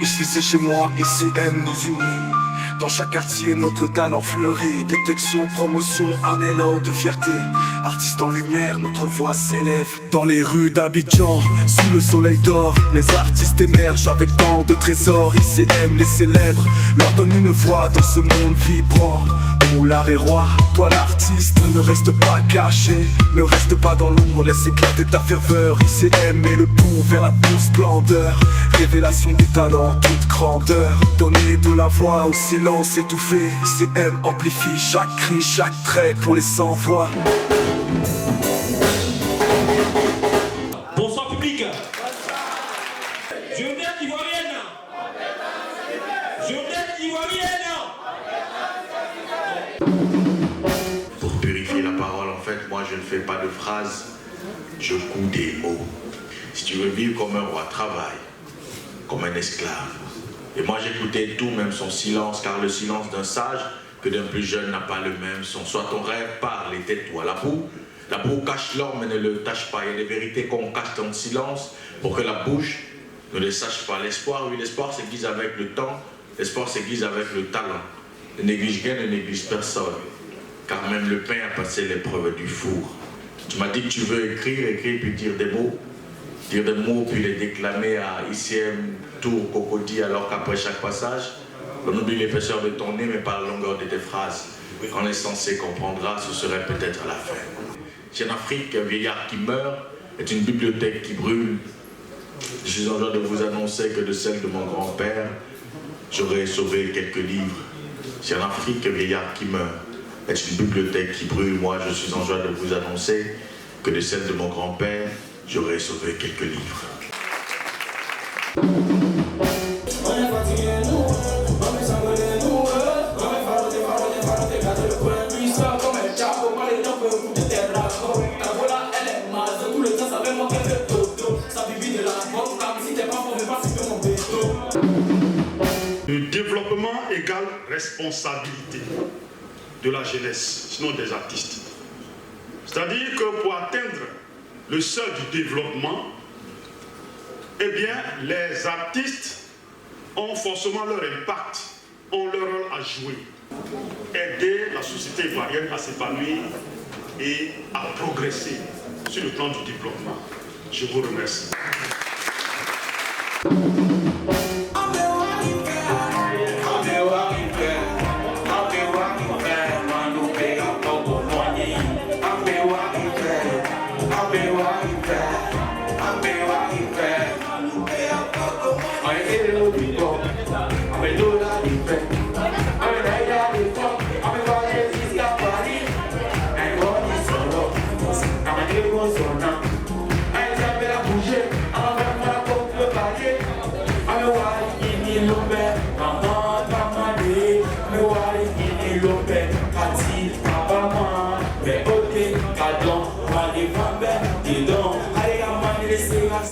Ici c'est chez moi, ICM nous unit. Dans chaque quartier, notre talent fleurit. Détection, promotion, un élan de fierté. Artistes en lumière, notre voix s'élève. Dans les rues d'Abidjan, sous le soleil d'or, les artistes émergent avec tant de trésors. ICM, les célèbres, leur donne une voix dans ce monde vibrant. Où l'art est roi, toi l'artiste, ne reste pas caché. Ne reste pas dans l'ombre, laisse éclater ta ferveur. ICM met le pouls vers la pure splendeur. Révélation du talent, toute grandeur. Donner de la voix au silence étouffé. ICM amplifie chaque cri, chaque trait pour les sans voix. Bonsoir public. Jeunesse ivoirienne. Jeunesse ivoirienne. Pour purifier la parole, en fait, moi je ne fais pas de phrases, je couds des mots. Si tu veux vivre comme un roi, travaille comme un esclave. Et moi j'écoutais tout, même son silence, car le silence d'un sage que d'un plus jeune n'a pas le même son. Soit ton rêve, parle et tais-toi. La boue cache l'homme mais ne le tâche pas. Il y a des vérités qu'on cache dans le silence pour que la bouche ne les sache pas. L'espoir, oui, l'espoir s'aiguise avec le temps, l'espoir s'aiguise avec le talent. Ne néglige rien, ne néglige personne, car même le pain a passé l'épreuve du four. Tu m'as dit que tu veux écrire puis dire des mots puis les déclamer à ICM, Tour, Cocody, alors qu'après chaque passage, on oublie l'épaisseur de ton nez, mais pas la longueur de tes phrases. Quand l'essentiel comprendra, ce serait peut-être à la fin. Si en Afrique, un vieillard qui meurt est une bibliothèque qui brûle, je suis en joie de vous annoncer que de celle de mon grand-père, j'aurais sauvé quelques livres. Si en Afrique, un vieillard qui meurt est une bibliothèque qui brûle, moi je suis en joie de vous annoncer que de celle de mon grand-père, j'aurais sauvé quelques livres. Le développement égale responsabilité de la jeunesse, sinon des artistes. C'est-à-dire que pour atteindre le seuil du développement, eh bien, les artistes ont forcément leur impact, ont leur rôle à jouer. Aider la société ivoirienne à s'épanouir et à progresser sur le plan du développement. Je vous remercie.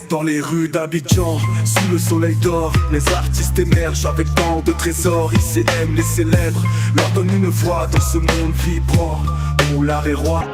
Dans les rues d'Abidjan, sous le soleil d'or, les artistes émergent avec tant de trésors. ICM, les célèbres, leur donnent une voix dans ce monde vibrant où l'art est roi.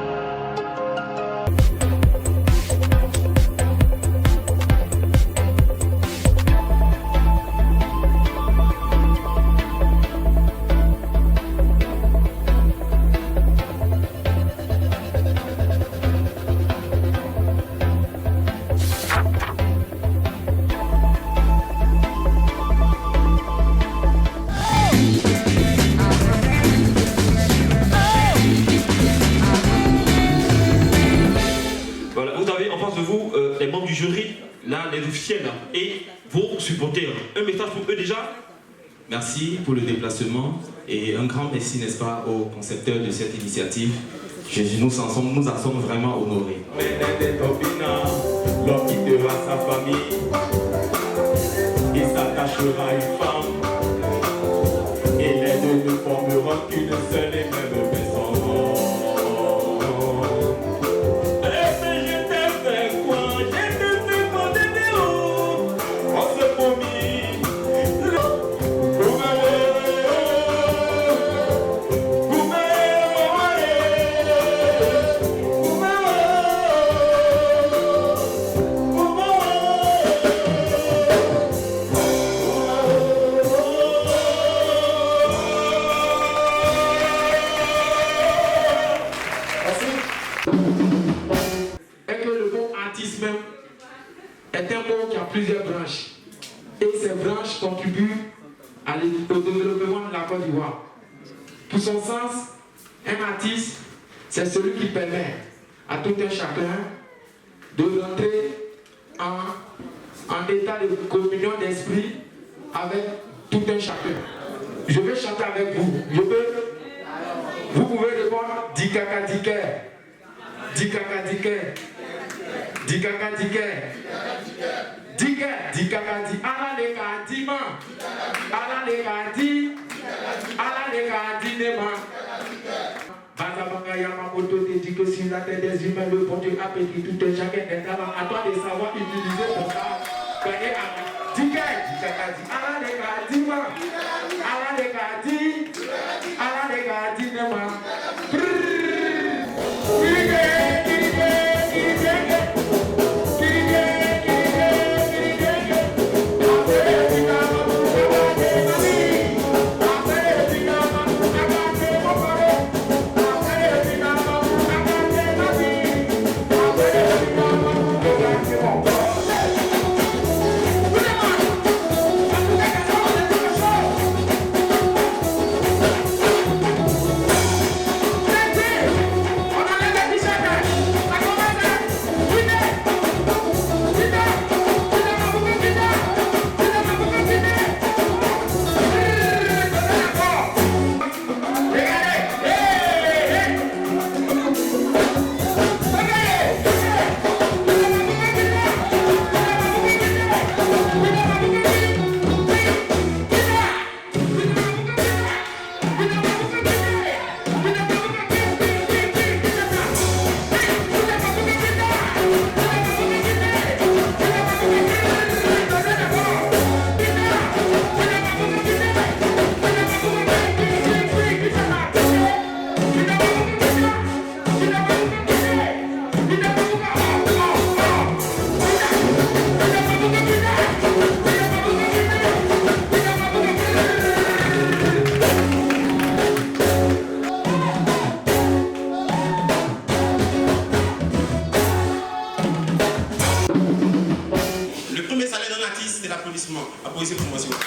Là, les officiels et vos supporters. Un message pour eux déjà. Merci pour le déplacement et un grand merci, n'est-ce pas, aux concepteurs de cette initiative. Nous en sommes vraiment honorés. L'homme quittera sa famille et s'attachera à une femme. Et les deux ne formeront qu'une seule et même personne. et ses branches contribuent au développement de la Côte d'Ivoire. Pour son sens, un artiste, c'est celui qui permet à tout un chacun de rentrer en état de communion d'esprit avec tout un chacun. Je vais chanter avec vous. Vous pouvez répondre Dikaka Diker. Dikaka Diker. Dikaka Diker. Diker. Dikaka Di. Ala le kadima. Ala le kadi. Ala le kadinema. Bazabanga Yamamoto te dit que sur la tête des humains, le bon Dieu a pétri tout un chacun est talent. À toi de savoir utiliser ton art. Diker. Dikaka Di. Ala le kadima. Ala le kadi. Ala le kadinema. Applaudissez pour moi, s'il vous plaît.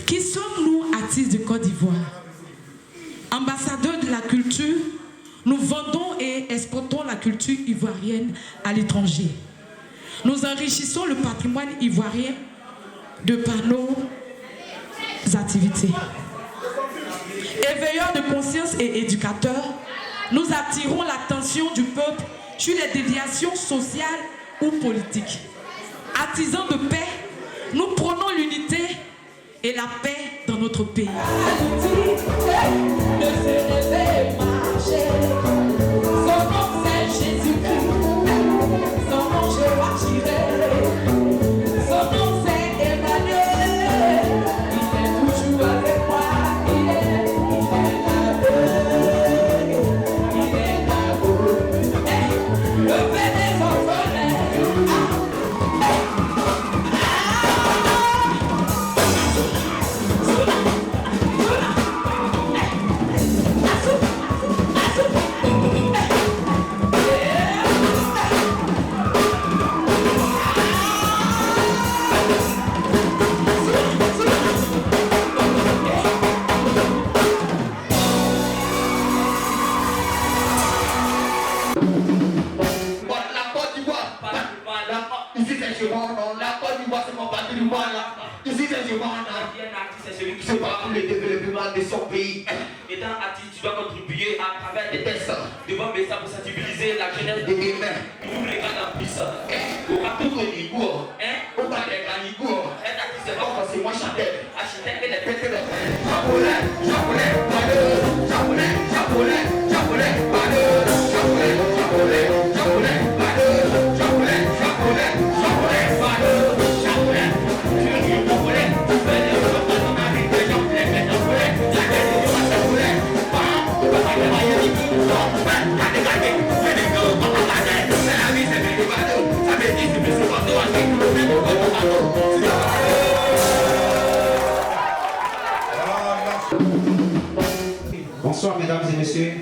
Qui sommes-nous, artistes de Côte d'Ivoire? Ambassadeurs de la culture, nous vendons et exportons la culture ivoirienne à l'étranger. Nous enrichissons le patrimoine ivoirien de par nos activités. Éveilleurs de conscience et éducateurs, nous attirons l'attention du peuple sur les déviations sociales ou politiques. Artisans de paix, nous prônons l'unité et la paix dans notre pays. c'est mon nom, la Côte d'Ivoire c'est mon patrimoine. Je suis un humain. Un artiste, c'est celui qui Se bat pour le développement de son pays. étant artiste, tu dois contribuer à travers des textes Devant mais ça pour sensibiliser la jeunesse de demain. pour les gars en plus. Au partout au Nigour, au bas des grands Nigour, Un artiste, c'est donc c'est moi chanteur. architecte et les Japonais, japonais, baleux, japonais, japonais, japonais, baleux, japonais, japonais, japonais, baleux, japonais, japonais, japonais, baleux, japonais. Tu veux dire japonais, tu fais des choses dans ton avis, des japonais, des japonais, la tête de toi japonais, tu vas pas te marier du tout, non, t'as dégagé, fais des choses, on va passer, c'est la vie, c'est des baleux, ça veut dire c'est plus souvent toi, c'est tout le monde, Bonsoir mesdames et messieurs,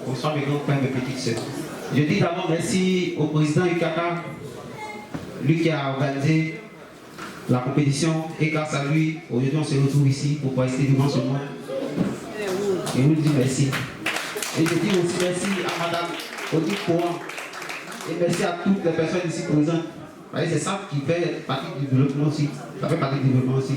bonsoir mes grands frères et mes petites sœurs. Je dis d'abord merci au président Ukaka, lui qui a organisé la compétition et grâce à lui, aujourd'hui on se retrouve ici pour rester devant ce monde. Et nous dis merci. Et je dis aussi merci à madame Odile Coran et merci à toutes les personnes ici présentes. C'est ça qui fait partie du développement aussi. Ça fait partie du développement aussi.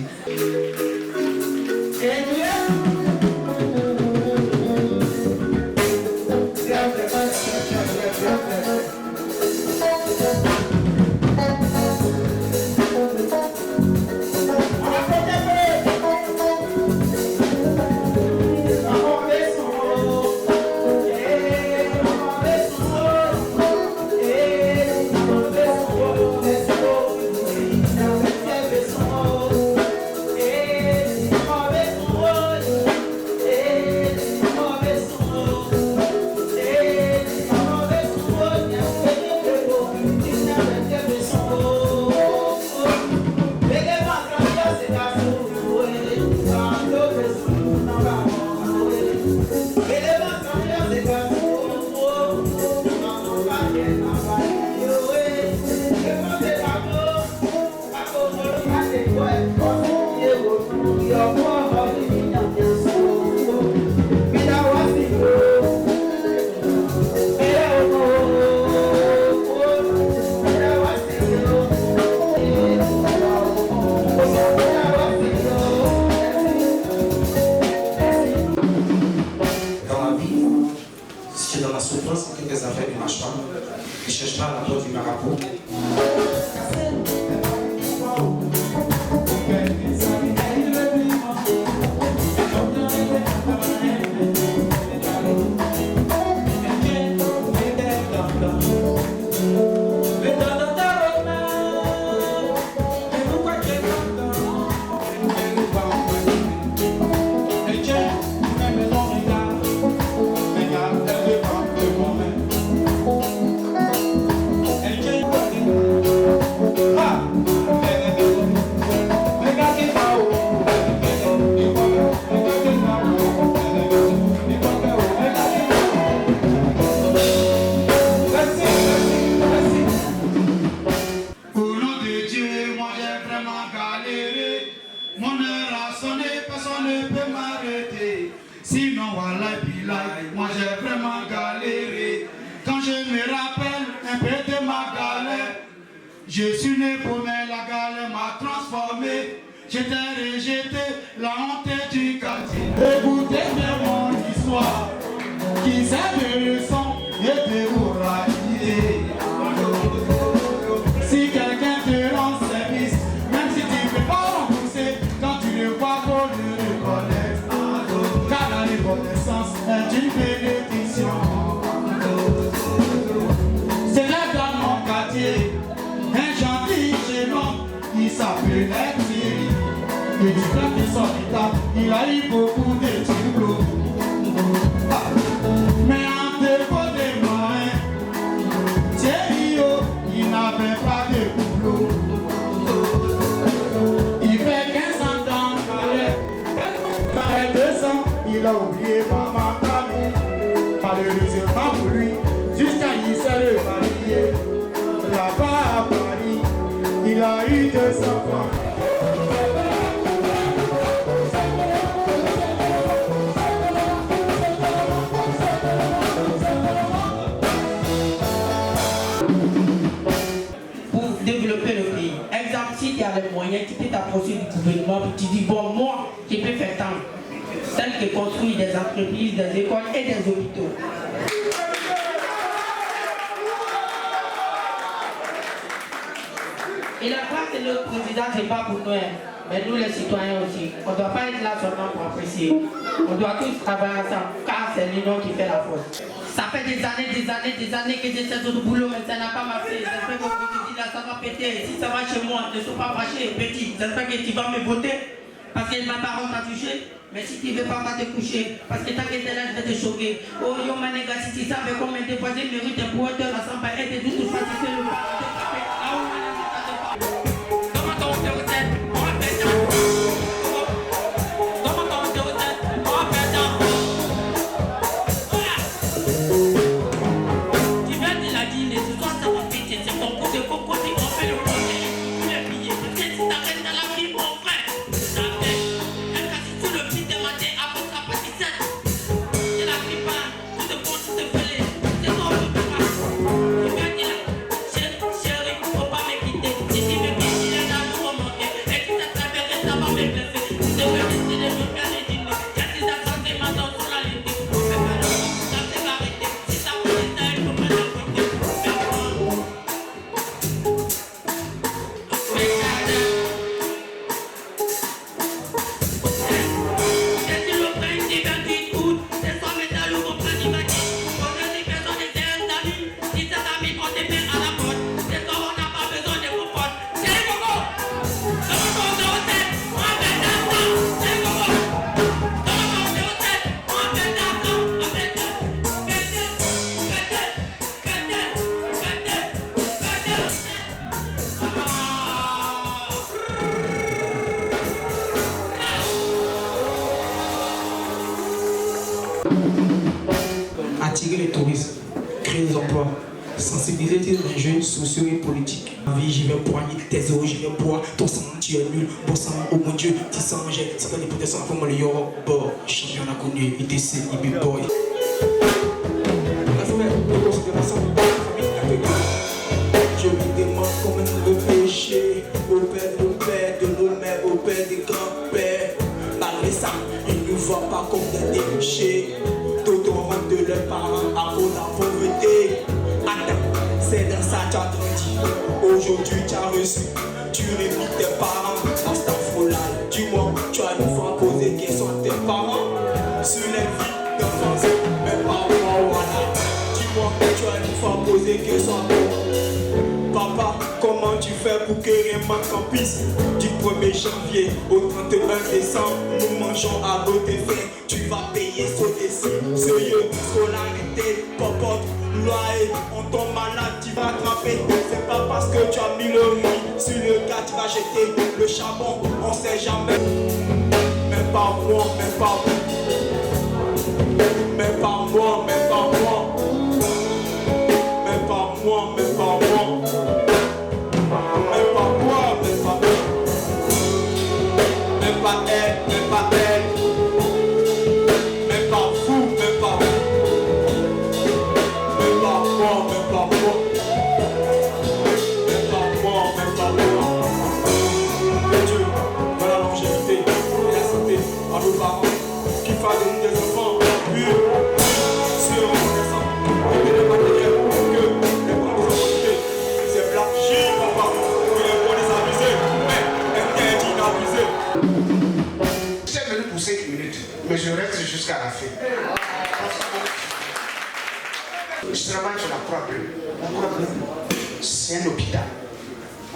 Je suis né pour mais la galère m'a transformé. J'étais rejeté, la honte du quartier. Écoutez bien mon histoire, qui sert de leçon et de moralité. Si quelqu'un te rend service, même si tu ne peux pas rembourser, quand tu le vois, faut le reconnaître. Car la reconnaissance est une bénédiction. C'est là dans mon quartier. Un gentil jeune homme, il s'appelait Thierry. Et du temps de son état, il a eu beaucoup de diplômes. Mais en défaut de moyens, Thierry, il n'avait pas de boulot. Il fait 15 ans dans le palais. Par 2 ans, il a oublié maman Camille. Malheureusement pour lui, jusqu'à il s'est remarié. Là-bas à Paris, il a eu 2 enfants. Pour développer le pays, quitté ta posture du gouvernement et tu dis, bon, moi, je peux faire tant. Tel que construire des entreprises, des écoles et des hôpitaux. Et la place de notre président, ce n'est pas pour nous, mais nous les citoyens aussi. On ne doit pas être là seulement pour apprécier. On doit tous travailler ensemble, car c'est l'union qui fait la force. Ça fait des années que j'essaie de boulot, mais ça n'a pas marché. J'espère que vous dites là, ça va péter. Si ça va chez moi, ne sois pas fâché, petit. J'espère que tu vas me voter, parce que ma parole t'a touché. Mais si tu ne veux pas, va te coucher. Parce que tant que tu es là, je vais te choquer. Oh, yo, manéga, si tu savais combien de fois j'ai mérité pour être là, sans pas être de toute façon, c'est le pas de taper. Ah, on a attirer les touristes, créer des emplois, sensibiliser les jeunes sociaux et politiques. En vie, j'y vais boire tes eaux, j'y vais boire ton sang, tu es nul, bon sang, oh mon Dieu, tu sens, j'ai, c'est pas des potents, comme moi, le Yoro, bon, champion a connu, ITC, IB Boy. Je me demande comment le péché, au père de nos mères, au père des grands-pères. Malgré ça, ils ne nous voient pas comme des déchets. D'autres rentrent de leurs parents à cause de la pauvreté. Attends, c'est dans ça que tu as grandi. Aujourd'hui, tu as reçu, tu répites tes parents. Astafrola, dis-moi, tu as une fois posé question à tes parents sur les vies d'enfance, mais pas moi, voilà. Dis-moi, tu as une fois posé question à toi. Papa, comment tu fais pour que rien manque en piste? Du 1er janvier au 31 décembre, nous mangeons à nos défunts. Tu vas payer ce décès, sérieux, scolarité, popote, loyer. On tombe malade, tu vas attraper. C'est pas parce que tu as mis le riz sur le gars, tu vas jeter le charbon. On sait jamais. Même pas moi, même pas vous. Même pas moi, même pas moi. Même pas moi, même pas moi. Même pas moi, même pas moi. Même pas elle, même pas elle. Même pas vous, même pas vous. Même pas moi, même pas moi. Même pas moi, même pas moi. Dieu, voilà la longévité et la santé à nos parents qui fassent de nous des enfants purs, sûrs, reconnaissants, et que les matériels, que les bons des opportunités. C'est Black J, papa, que les bons des avisés, mais interdit d'aviser. Je suis venu pour 5 minutes, mais je reste jusqu'à la fin. Je travaille sur la Croix-Bleue. La Croix-Bleue, c'est un hôpital.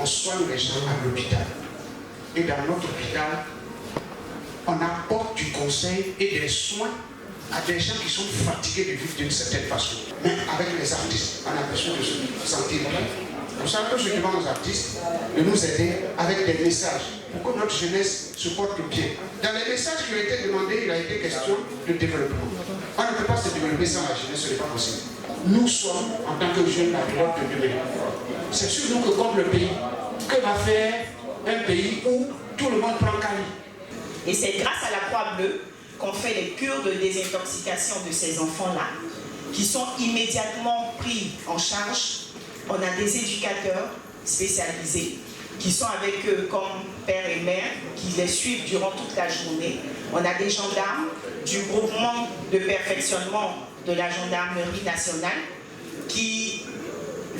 On soigne les gens à l'hôpital. Et dans notre hôpital, on apporte du conseil et des soins à des gens qui sont fatigués de vivre d'une certaine façon. Mais avec les artistes, on a besoin de se sentir bien. Nous savons que je demande aux artistes de nous aider avec des messages pour que notre jeunesse se porte bien. Dans les messages qui ont été demandés, il a été question de développement. On ne peut pas se développer sans la jeunesse, ce n'est pas possible. Nous sommes, en tant que jeunes, la pilote de demain. C'est sur nous que compte le pays. Que va faire un pays où tout le monde prend Cali? Et c'est grâce à la Croix-Bleue qu'on fait les cures de désintoxication de ces enfants-là, qui sont immédiatement pris en charge. On a des éducateurs spécialisés qui sont avec eux comme père et mère, qui les suivent durant toute la journée. On a des gendarmes du groupement de perfectionnement de la gendarmerie nationale qui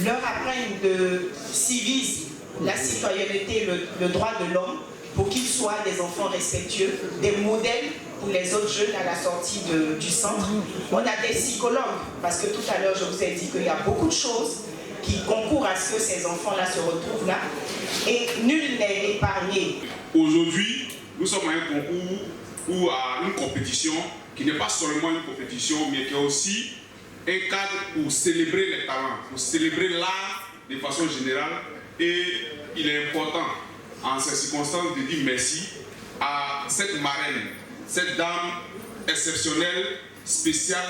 leur apprennent de civisme, la citoyenneté, le droit de l'homme, pour qu'ils soient des enfants respectueux, des modèles pour les autres jeunes à la sortie du centre. On a des psychologues, parce que tout à l'heure je vous ai dit qu'il y a beaucoup de choses qui concourent à ce que ces enfants-là se retrouvent là, et nul n'est épargné. Aujourd'hui, nous sommes à un concours ou à une compétition qui n'est pas seulement une compétition, mais qui est aussi un cadre pour célébrer les talents, pour célébrer l'art de façon générale. Et il est important, en ces circonstances, de dire merci à cette marraine, cette dame exceptionnelle, spéciale,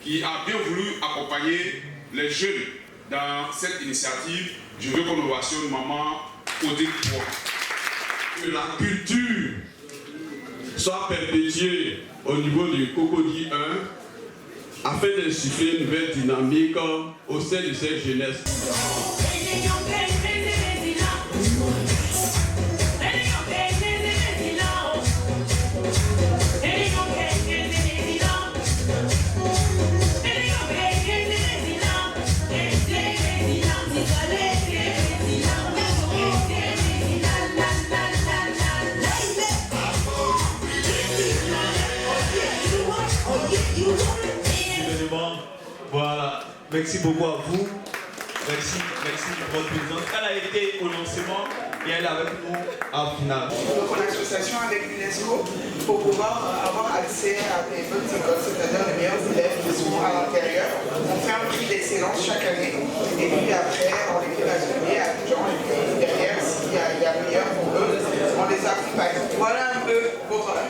qui a bien voulu accompagner les jeunes dans cette initiative. Je veux qu'on ovationne maman Odile Poix. Que la culture soit perpétuée au niveau du Cocody 1 afin d'insuffler une nouvelle dynamique au sein de cette jeunesse. Voilà, merci beaucoup à vous. Merci pour votre présence. Elle a été au lancement et elle est avec nous en finale. Donc, en association avec l'UNESCO pour pouvoir avoir accès à des bonnes écoles, c'est-à-dire les meilleurs élèves qui sont à l'intérieur. On fait un prix d'excellence chaque année et puis après, on les fait basculer à des gens et puis derrière, s'il y a meilleur pour eux, on les accompagne. Voilà un peu pour la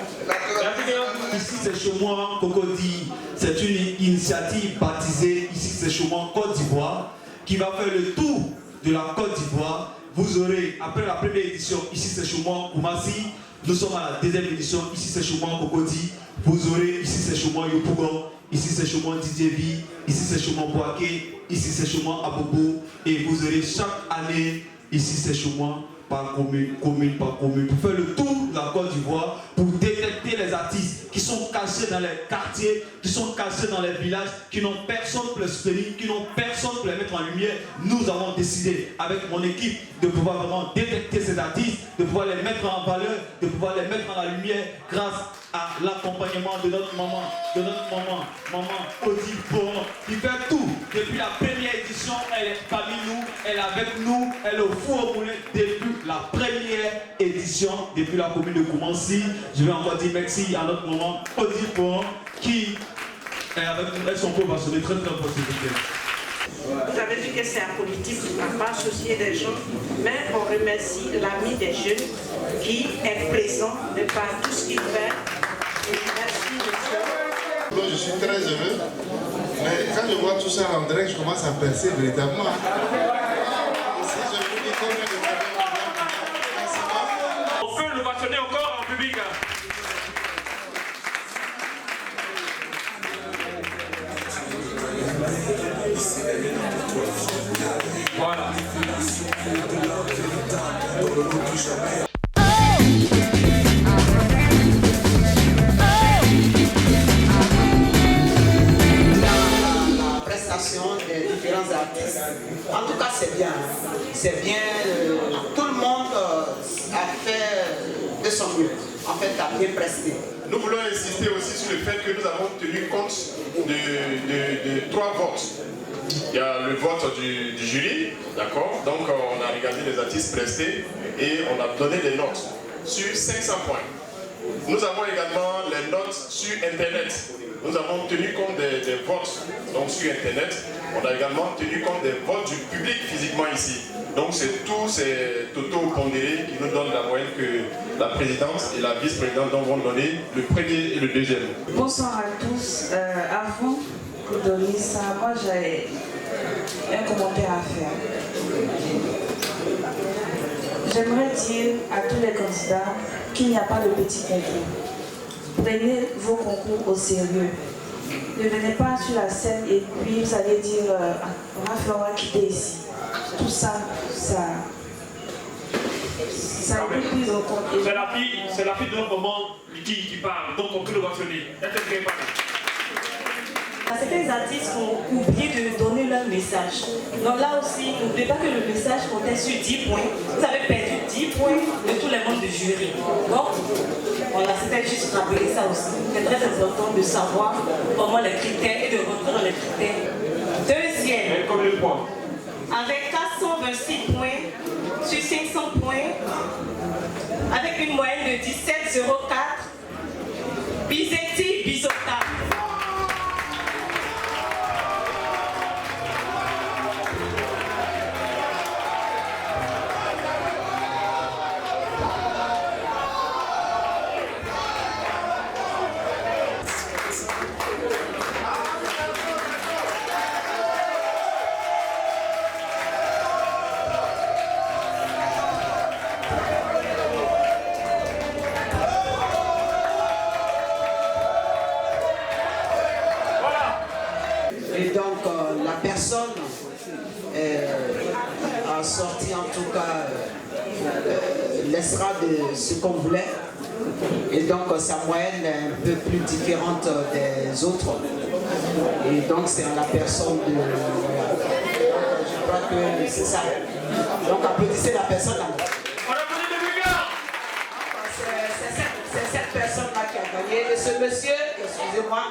Ici c'est chez moi, Cocody. C'est une initiative baptisée Ici c'est chez moi Côte d'Ivoire qui va faire le tour de la Côte d'Ivoire. Vous aurez, après la première édition, Ici c'est chez moi Koumassi. Nous sommes à la deuxième édition, Ici c'est chez moi Cocody. Vous aurez Ici c'est chez moi Yopougon. Ici c'est chez moi Didier V. Ici c'est chez moi Boaké. Ici c'est chez moi Abobo. Et vous aurez chaque année Ici c'est chez moi par commune par commune, pour faire le tour de la Côte d'Ivoire, pour détecter les artistes qui sont cachés dans les quartiers, qui sont cachés dans les villages, qui n'ont personne pour les soutenir, qui n'ont personne pour les mettre en lumière. Nous avons décidé, avec mon équipe, de pouvoir vraiment détecter ces artistes, de pouvoir les mettre en valeur, de pouvoir les mettre en la lumière grâce à l'accompagnement de notre maman, maman Odile Poix, qui fait tout. Depuis la première édition, elle est parmi nous, elle est avec nous, elle est au four au moulin depuis la première édition, depuis la commune de Koumassi. Je vais encore dire merci à notre maman Odile Poix qui est avec nous. Est-ce qu'on peut passer très fort s'il vous plaît? Vous avez vu que c'est un politique qui n'a pas associé des gens, mais on remercie l'ami des jeunes qui est présent de par tout ce qu'il fait. Merci, monsieur. Donc, je suis très heureux, mais quand je vois tout ça en direct, je commence à penser véritablement. Si je vous dis combien de on peut le bâtonner encore en public. Voilà. La prestation des différents artistes. En tout cas, c'est bien. C'est bien. Tout le monde a fait de son mieux. En fait, a bien presté. Nous voulons insister aussi sur le fait que nous avons tenu compte de 3 votes. Il y a le vote du jury, d'accord? Donc on a regardé les artistes prestés et on a donné des notes sur 500 points. Nous avons également les notes sur Internet. Nous avons tenu compte des votes donc sur Internet. On a également tenu compte des votes du public physiquement ici. Donc c'est tous ces totaux pondérés qui nous donnent la moyenne que la présidente et la vice-présidente vont donner le premier et le deuxième. Bonsoir à tous. Avant de donner ça, moi j'ai un commentaire à faire. J'aimerais dire à tous les candidats qu'il n'y a pas de petit concours. Prenez vos concours au sérieux. Ne venez pas sur la scène et puis vous allez dire on va quitter ici. Tout ça, ça a été pris en compte. C'est la fille d'un moment qui parle, donc on peut le mentionner. Certains artistes ont oublié de donner leur message. Donc là aussi, n'oubliez pas que le message comptait sur 10 points. Vous avez perdu 10 points de tous les membres du jury. Donc, voilà, c'était juste rappeler ça aussi. C'est très important de savoir comment les critères et de rentrer dans les critères. Deuxième, avec 426 points sur 500 points, avec une moyenne de 17,04, Bizetti Bizota. Et donc la personne a sorti en tout cas l'estrade de ce qu'on voulait. Et donc sa moyenne est un peu plus différente des autres. Et donc c'est la personne de... Je crois que c'est ça. Donc applaudissez la personne là. C'est cette personne-là qui a gagné. Et ce monsieur, excusez-moi,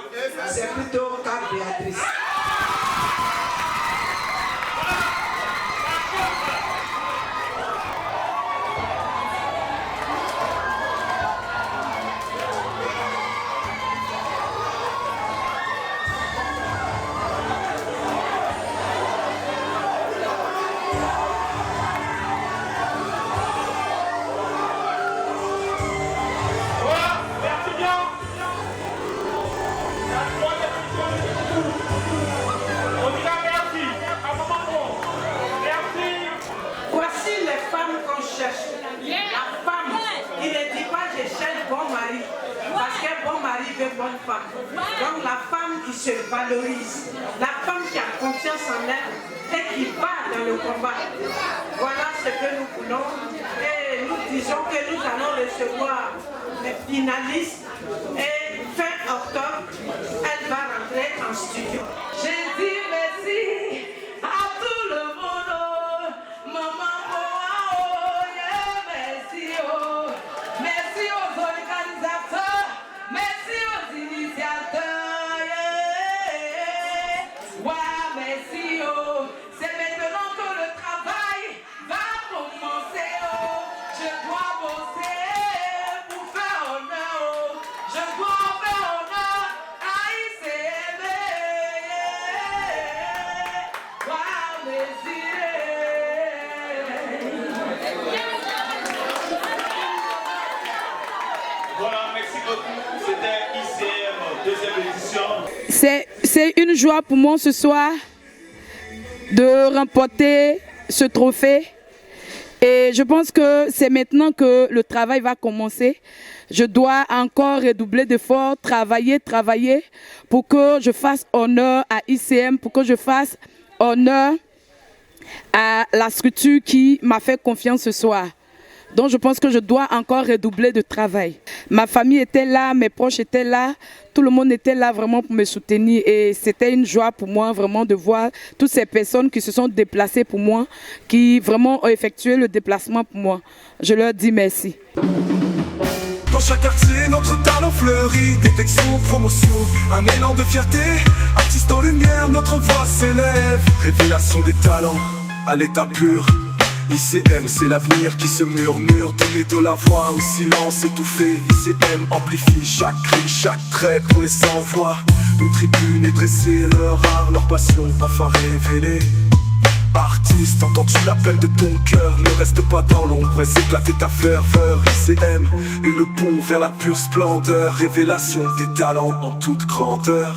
c'est plutôt Carl Béatrice. Voici les femmes qu'on cherche. La femme, il ne dit pas je cherche bon mari, parce qu'un bon mari veut bonne femme. Donc la femme qui se valorise, la femme qui a confiance en elle et qui va dans le combat. Voilà ce que nous voulons. Et nous disons que nous allons recevoir les finalistes et fin octobre, elle va rentrer en studio. Je dis merci à tout le monde. Maman, oh, yeah, merci, oh. Merci aux organisateurs, merci aux initiateurs, yeah. Ouais, merci, oh. C'est maintenant que le travail va commencer, oh. Je dois bosser pour faire honneur, oh. Je dois faire honneur à ICM, yeah. Ouais, merci. Voilà, merci beaucoup. C'était ICM, deuxième édition. C'est une joie pour moi ce soir de remporter ce trophée. Et je pense que c'est maintenant que le travail va commencer. Je dois encore redoubler d'efforts, travailler pour que je fasse honneur à ICM, pour que je fasse honneur à la structure qui m'a fait confiance ce soir. Donc je pense que je dois encore redoubler de travail. Ma famille était là, mes proches étaient là, tout le monde était là vraiment pour me soutenir et c'était une joie pour moi vraiment de voir toutes ces personnes qui se sont déplacées pour moi, qui vraiment ont effectué le déplacement pour moi. Je leur dis merci. Dans chaque quartier, notre talent fleurit. Détection, promotion, un élan de fierté. Artiste en lumière, notre voix s'élève. Révélation des talents à l'état pur. ICM, c'est l'avenir qui se murmure. Donner de la voix au silence étouffé. ICM amplifie chaque cri, chaque trait pour les sans-voix. Une tribune est dressée, leur art, leur passion, enfin révélée. Artiste, entends-tu l'appel de ton cœur? Ne reste pas dans l'ombre et éclater ta ferveur. ICM est le pont vers la pure splendeur. Révélation des talents en toute grandeur.